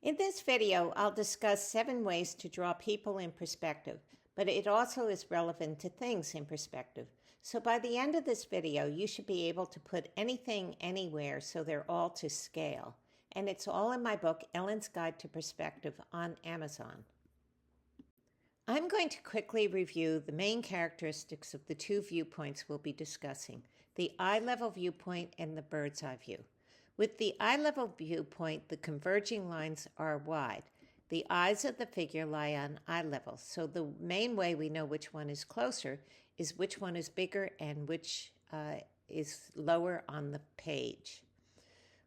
In this video, I'll discuss 7 ways to draw people in perspective, but it also is relevant to things in perspective. So by the end of this video, you should be able to put anything anywhere so they're all to scale. And it's all in my book, Ellen's Guide to Perspective, on Amazon. I'm going to quickly review the main characteristics of the 2 viewpoints we'll be discussing, the eye-level viewpoint and the bird's-eye view. With the eye-level viewpoint, the converging lines are wide. The eyes of the figure lie on eye level, so the main way we know which one is closer is which one is bigger and which is lower on the page.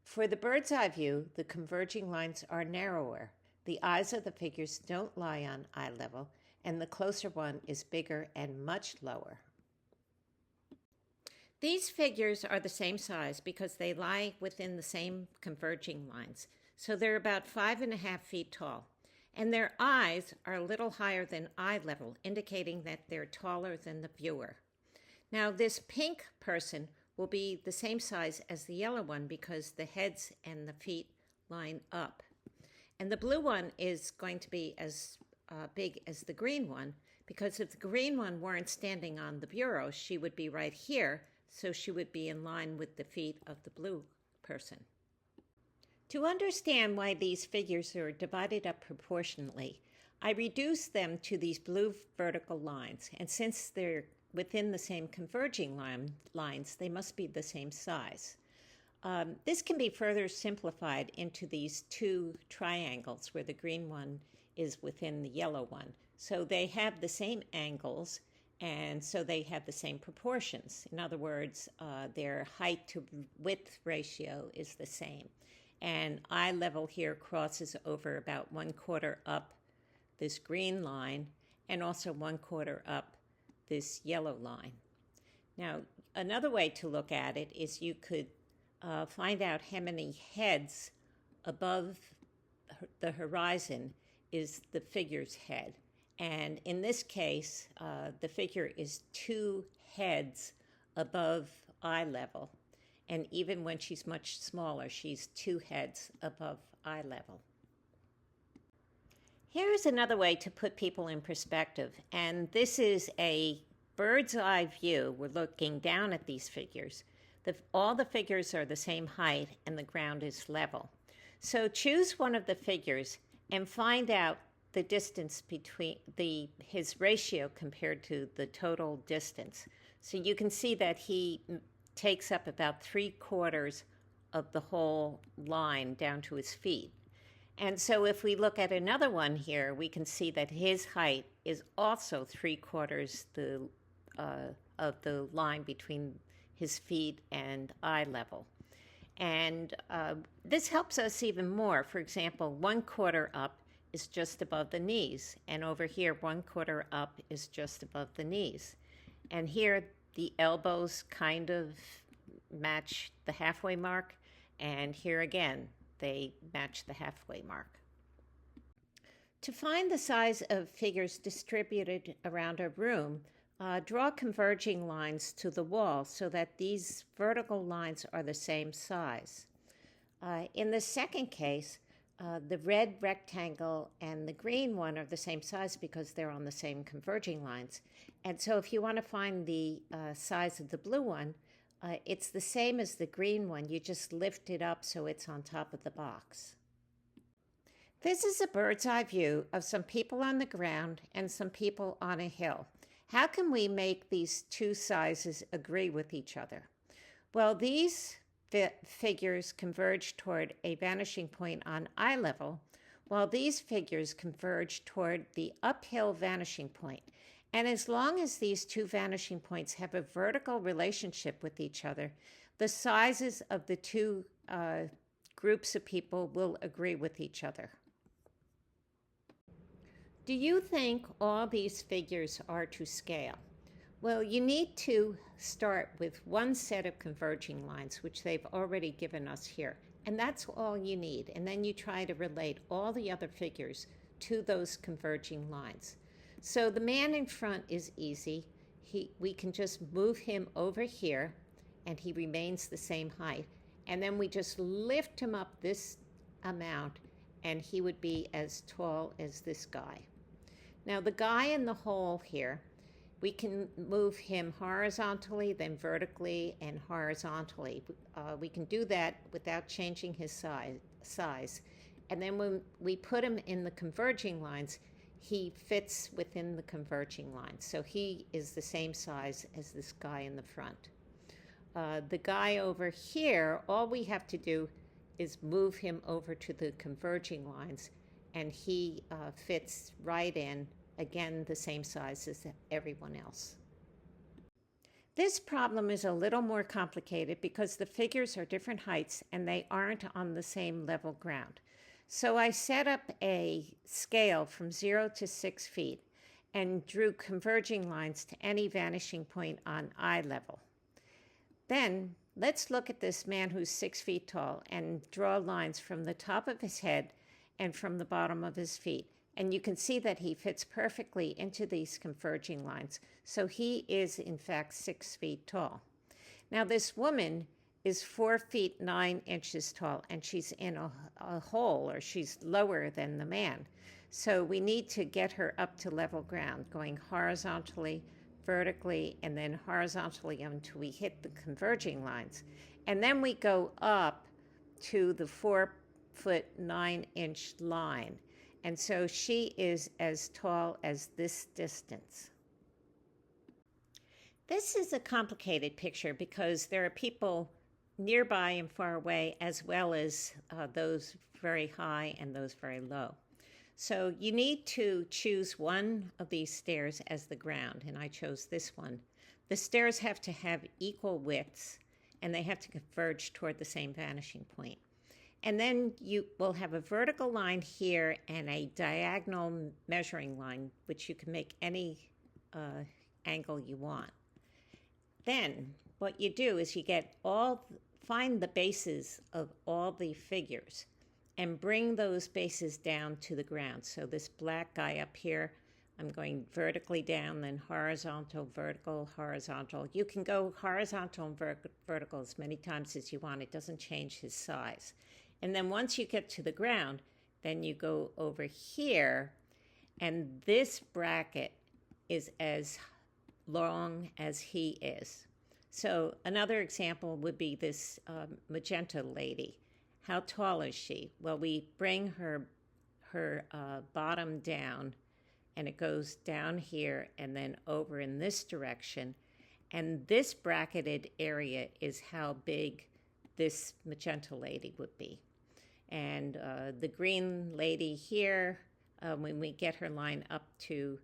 For the bird's eye view, the converging lines are narrower. The eyes of the figures don't lie on eye level, and the closer one is bigger and much lower. These figures are the same size because they lie within the same converging lines, so they're about 5.5 feet tall. And their eyes are a little higher than eye level, indicating that they're taller than the viewer. Now, this pink person will be the same size as the yellow one because the heads and the feet line up. And the blue one is going to be as big as the green one because if the green one weren't standing on the bureau, she would be right here, so she would be in line with the feet of the blue person. To understand why these figures are divided up proportionately, I reduce them to these blue vertical lines, and since they're within the same converging lines, they must be the same size. This can be further simplified into these 2 triangles where the green one is within the yellow one. So they have the same angles, and so they have the same proportions. In other words, their height to width ratio is the same. And eye level here crosses over about 1/4 up this green line and also 1/4 up this yellow line. Now, another way to look at it is you could find out how many heads above the horizon is the figure's head. And in this case, the figure is 2 heads above eye level. And even when she's much smaller, she's 2 heads above eye level. Here's another way to put people in perspective. And this is a bird's eye view. We're looking down at these figures. All the figures are the same height and the ground is level. So choose one of the figures and find out the distance between his ratio compared to the total distance. So you can see that he takes up about 3/4 of the whole line down to his feet. And so if we look at another one here, we can see that his height is also 3/4 of the line between his feet and eye level. And this helps us even more. For example, 1/4 up is just above the knees, and over here 1/4 up is just above the knees. And here the elbows kind of match the halfway mark, and here again they match the halfway mark. To find the size of figures distributed around a room, draw converging lines to the wall so that these vertical lines are the same size. In the second case, the red rectangle and the green one are the same size because they're on the same converging lines. And so if you want to find the size of the blue one, it's the same as the green one. You just lift it up so it's on top of the box. This is a bird's eye view of some people on the ground and some people on a hill. How can we make these 2 sizes agree with each other? Well, these figures converge toward a vanishing point on eye level, while these figures converge toward the uphill vanishing point. And as long as these 2 vanishing points have a vertical relationship with each other, the sizes of the 2 groups of people will agree with each other. Do you think all these figures are to scale? Well, you need to start with one set of converging lines, which they've already given us here. And that's all you need. And then you try to relate all the other figures to those converging lines. So the man in front is easy. We can just move him over here, and he remains the same height. And then we just lift him up this amount, and he would be as tall as this guy. Now the guy in the hole here, we can move him horizontally, then vertically, and horizontally. We can do that without changing his size. And then when we put him in the converging lines, he fits within the converging lines. So he is the same size as this guy in the front. The guy over here, all we have to do is move him over to the converging lines, and he fits right in, again, the same size as everyone else. This problem is a little more complicated because the figures are different heights and they aren't on the same level ground. So I set up a scale from 0 to 6 feet and drew converging lines to any vanishing point on eye level. Then let's look at this man who's 6 feet tall and draw lines from the top of his head and from the bottom of his feet. And you can see that he fits perfectly into these converging lines. So he is, in fact, 6 feet tall. Now, this woman is 4 feet 9 inches tall, and she's in a hole, or she's lower than the man. So we need to get her up to level ground, going horizontally, vertically, and then horizontally until we hit the converging lines. And then we go up to the 4 foot 9 inch line. And so she is as tall as this distance. This is a complicated picture because there are people nearby and far away, as well as those very high and those very low. So you need to choose one of these stairs as the ground, and I chose this one. The stairs have to have equal widths, and they have to converge toward the same vanishing point. And then you will have a vertical line here and a diagonal measuring line, which you can make any angle you want. Then what you do is you find the bases of all the figures and bring those bases down to the ground. So this black guy up here, I'm going vertically down, then horizontal, vertical, horizontal. You can go horizontal and vertical as many times as you want. It doesn't change his size. And then once you get to the ground, then you go over here, and this bracket is as long as he is. So another example would be this magenta lady. How tall is she? Well, we bring her bottom down, and it goes down here and then over in this direction. And this bracketed area is how big this magenta lady would be. And the green lady here, when we get her line up to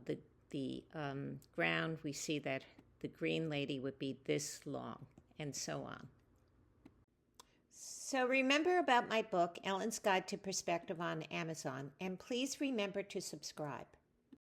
the ground, we see that the green lady would be this long, and so on. So remember about my book, Ellen's Guide to Perspective, on Amazon, and please remember to subscribe.